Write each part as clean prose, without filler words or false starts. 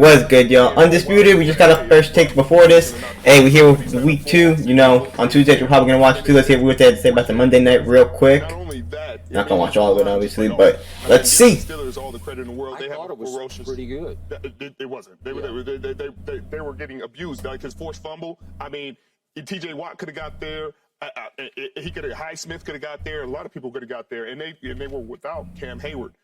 Was good, y'all. Undisputed. We just got our first takes before this. Hey, we're here with week 2. You know, on Tuesdays we're probably gonna watch 2. Let's hear what they had to say about the Monday night real quick. Not gonna watch all of it, obviously, but let's see. Steelers all the credit in the world. I thought it was pretty good. It wasn't. They were getting abused. Like his forced fumble. I mean, T.J. Watt could have got there. He could have. Highsmith could have got there. A lot of people could have got there, and they were without Cam Hayward,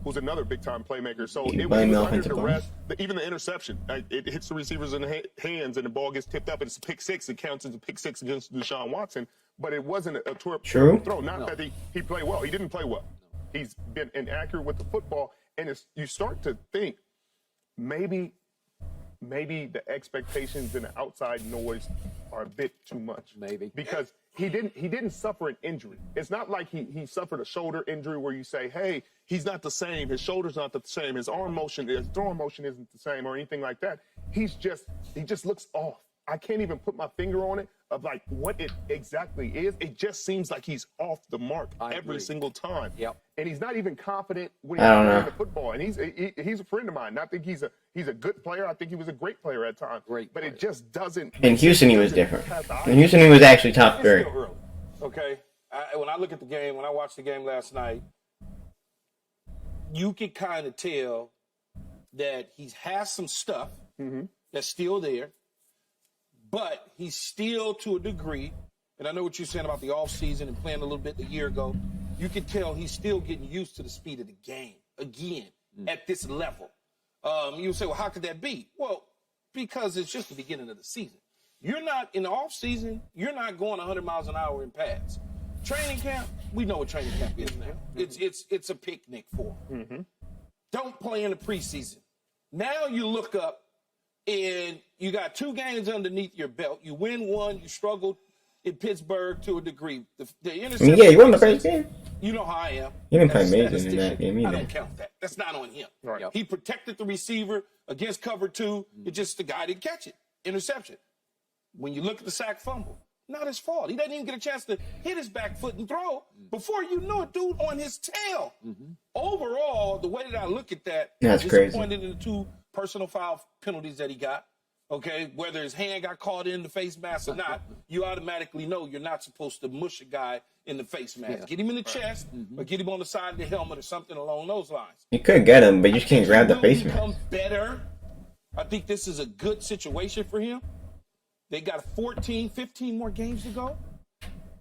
who's another big time playmaker. So it was under duress. Even the interception, it hits the receivers in the hands, and the ball gets tipped up, and it's a pick six. It counts as a pick six against Deshaun Watson, but it wasn't a throw. Not that he played well. He didn't play well. He's been inaccurate with the football, and you start to think maybe the expectations and the outside noise are a bit too much. Maybe. Because he didn't suffer an injury. It's not like he suffered a shoulder injury where you say, hey, he's not the same. His shoulder's not the same. His arm motion, his throwing motion isn't the same or anything like that. He just looks off. I can't even put my finger on it of like what it exactly is. It just seems like he's off the mark every single time. Yep. And he's not even confident when he's playing the football. And he's a friend of mine. I think he's a good player. I think he was a great player at times. But it just doesn't. In Houston, he was different. In Houston, he was actually top 3. Okay. When I look at the game, when I watched the game last night, you could kind of tell that he has some stuff that's still there. But he's still, to a degree, and I know what you're saying about the offseason and playing a little bit a year ago, you can tell he's still getting used to the speed of the game again at this level. You say, well, how could that be? Well, because it's just the beginning of the season. You're not, in the offseason, you're not going 100 miles an hour in pads. Training camp, we know what training camp is now. It's a picnic for him. Don't play in the preseason. Now you look up, and you got 2 games underneath your belt. You win 1. You struggled in Pittsburgh to a degree. The interception. Yeah, you won the first game. You know how I am. You didn't play amazing in that game either. I don't count that. That's not on him. Right. He protected the receiver against cover 2. It's just the guy didn't catch it. Interception. When you look at the sack fumble, not his fault. He doesn't even get a chance to hit his back foot and throw before you know it, dude, on his tail. Overall, the way that I look at that, that's crazy. Disappointed in the 2 personal foul penalties that he got. Okay, whether his hand got caught in the face mask or not, you automatically know you're not supposed to mush a guy in the face mask. Yeah. Get him in the chest or get him on the side of the helmet or something along those lines. You could get him, but you just can't grab the face mask. Better. I think this is a good situation for him. They got 14, 15 more games to go.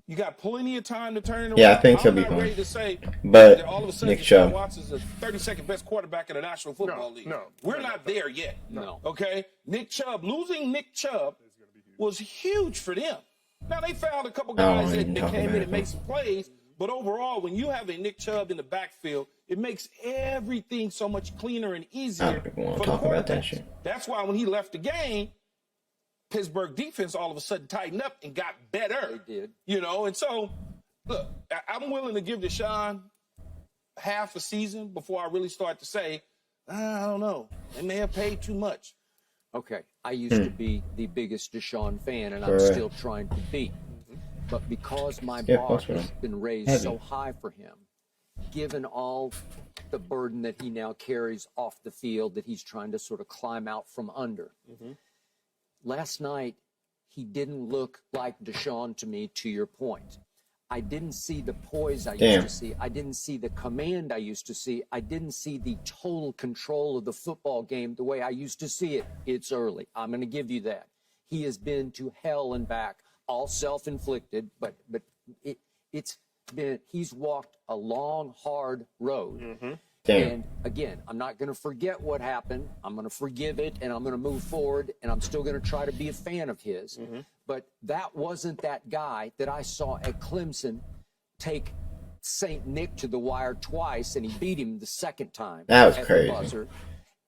You got plenty of time to turn it around. Yeah, I think he'll be fine. Ready to say but all of a sudden, Nick Chubb. Watson's the 32nd best quarterback in the National Football League. No, we're not there yet. No. Okay? Losing Nick Chubb was huge for them. Now, they found a couple guys that came in and made some plays, but overall, when you have a Nick Chubb in the backfield, it makes everything so much cleaner and easier for the quarterback. That's why when he left the game, Pittsburgh defense all of a sudden tightened up and got better. They did. You know, and so, look, I'm willing to give Deshaun half a season before I really start to say, I don't know. They may have paid too much. Okay, I used to be the biggest Deshaun fan, and I'm still trying to be. But because my bar has been raised so high for him, given all the burden that he now carries off the field that he's trying to sort of climb out from under, last night, he didn't look like Deshaun to me, to your point. I didn't see the poise I used to see. I didn't see the command I used to see. I didn't see the total control of the football game the way I used to see it. It's early. I'm going to give you that. He has been to hell and back, all self-inflicted, but it's been, he's walked a long, hard road. And again, I'm not going to forget what happened. I'm going to forgive it, and I'm going to move forward, and I'm still going to try to be a fan of his. But that wasn't that guy that I saw at Clemson take St. Nick to the wire twice, and he beat him the second time. That was at crazy. The buzzer.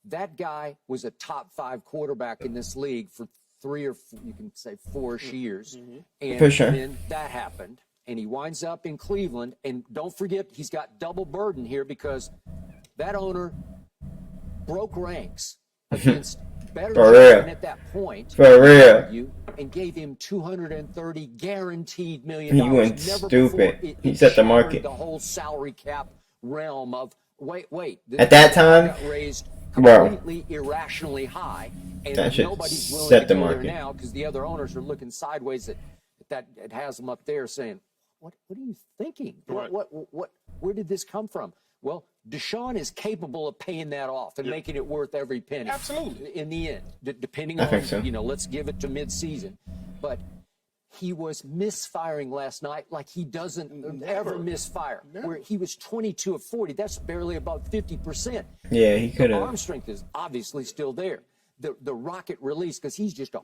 That guy was a top 5 quarterback in this league for 3 or 4, you can say 4-ish years. And then that happened. And he winds up in Cleveland. And don't forget, he's got double burden here because that owner broke ranks against better than at that point. For real. And gave him $230 guaranteed million. He went stupid. He set the market. The whole salary cap realm of wait. At that time, got raised completely irrationally high, and that should nobody's willing set to the go there market. now because the other owners are looking sideways that it has them up there saying, what are you thinking? Right. Where did this come from? Well, Deshaun is capable of paying that off and making it worth every penny. Absolutely. In the end, depending I on, think so. let's give it to mid-season. But he was misfiring last night like he doesn't ever misfire. Where he was 22 of 40. That's barely about 50%. Yeah, he could The have. arm strength is obviously still there. The rocket release, because he's just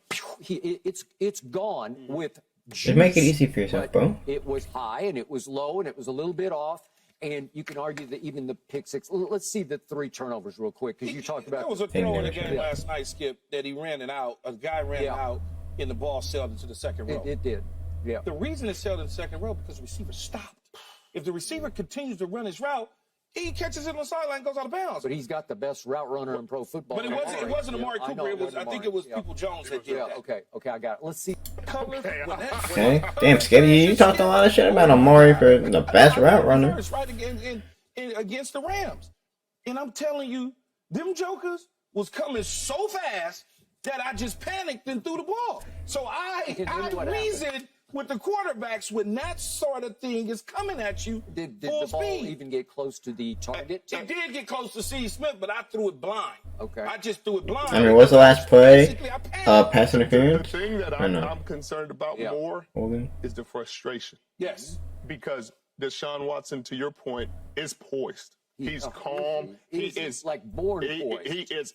it's gone with juice. Just make it easy for yourself, But bro. it was high and it was low and it was a little bit off. And you can argue that even the pick six. Let's see the 3 turnovers real quick, because you talked about. There was a throw in the Yeah. game last night, Skip, that he ran it out. A guy ran it out, and the ball sailed into the second row. It did. Yeah. The reason it sailed in the second row because the receiver stopped. If the receiver continues to run his route, he catches it on the sideline and goes out of bounds. But he's got the best route runner in pro football. But it wasn't Amari Cooper. I think it was People Jones that did that. Okay, I got it. Let's see. Okay. Damn, Skitty, you talked a lot of shit about Amari for the best route runner. Right against the Rams. And I'm telling you, them jokers was coming so fast that I just panicked and threw the ball. So I reasoned with the quarterbacks when that sort of thing is coming at you. Did full the ball speed. even get close to the target? It did get close to C. Smith, but I threw it blind. Okay. I just threw it blind. I mean, what's the last play? Basically, I panicked. Pass The interference? thing that I know. I'm concerned about more Holding. is the frustration. Yes. Because Deshaun Watson, to your point, is poised. He's calm. He's like born poised. He is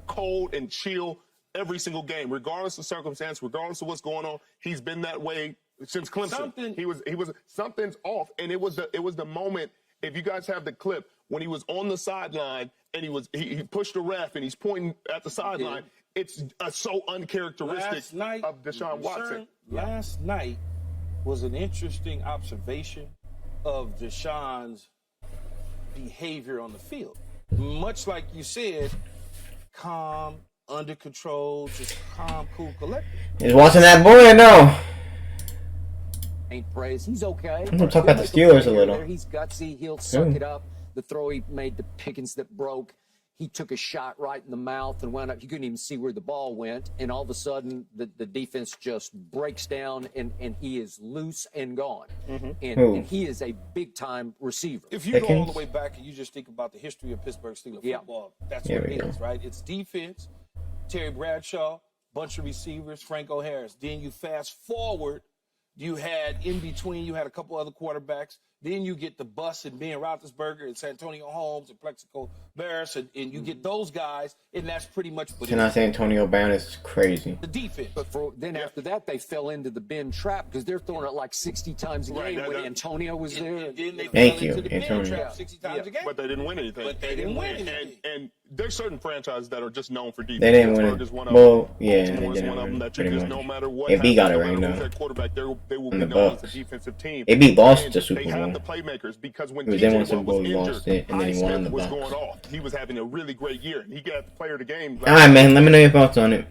cold and chill every single game, regardless of circumstance, regardless of what's going on. He's been that way since Clemson. He was something's off, and it was the moment. If you guys have the clip when he was on the sideline and he pushed the ref and he's pointing at the sideline. It's so uncharacteristic of Deshaun Watson. Last night was an interesting observation of Deshaun's behavior on the field. Much like you said, calm, under control, just calm, cool, collected. He's watching that boy, no. Ain't praise. He's okay. I'm gonna talk about the Steelers a little. He's gutsy. He'll suck it up. The throw he made to Pickens that broke. He took a shot right in the mouth and wound up. You couldn't even see where the ball went. And all of a sudden, the defense just breaks down and he is loose and gone. And he is a big-time receiver. If you go all the way back and you just think about the history of Pittsburgh Steelers football, that's what it is, right? It's defense, Terry Bradshaw, bunch of receivers, Franco Harris. Then you fast forward, you had in between, you had a couple other quarterbacks. Then you get the bus and Ben Roethlisberger and Santonio Holmes and Plexico Barris, and you get those guys, and that's pretty much what Can I say Antonio Brown is crazy? the defense. But then after that, they fell into the Ben trap because they're throwing it like 60 times a game when Antonio was there. And then they Thank fell you, into the Ben Antonio. trap 60 times a game. But they didn't win anything. But they didn't win anything. And there's certain franchises that are just known for defense. They didn't win Pittsburgh it. is one of Well, them. yeah, they Baltimore is didn't one of win them it, that you pretty just much. no matter what If he got it no right matter now. who's their quarterback, they will And be the known as a Bucks. defensive team. They beat Boston And to Super They have Bowl. the playmakers because when It was in one TJ Super Watt Bowl, was he lost it, injured, and then he won Highsmith the was Bucks. going off. He was having a really great year. He got the player of the game. All right, man. Let me know your thoughts on it.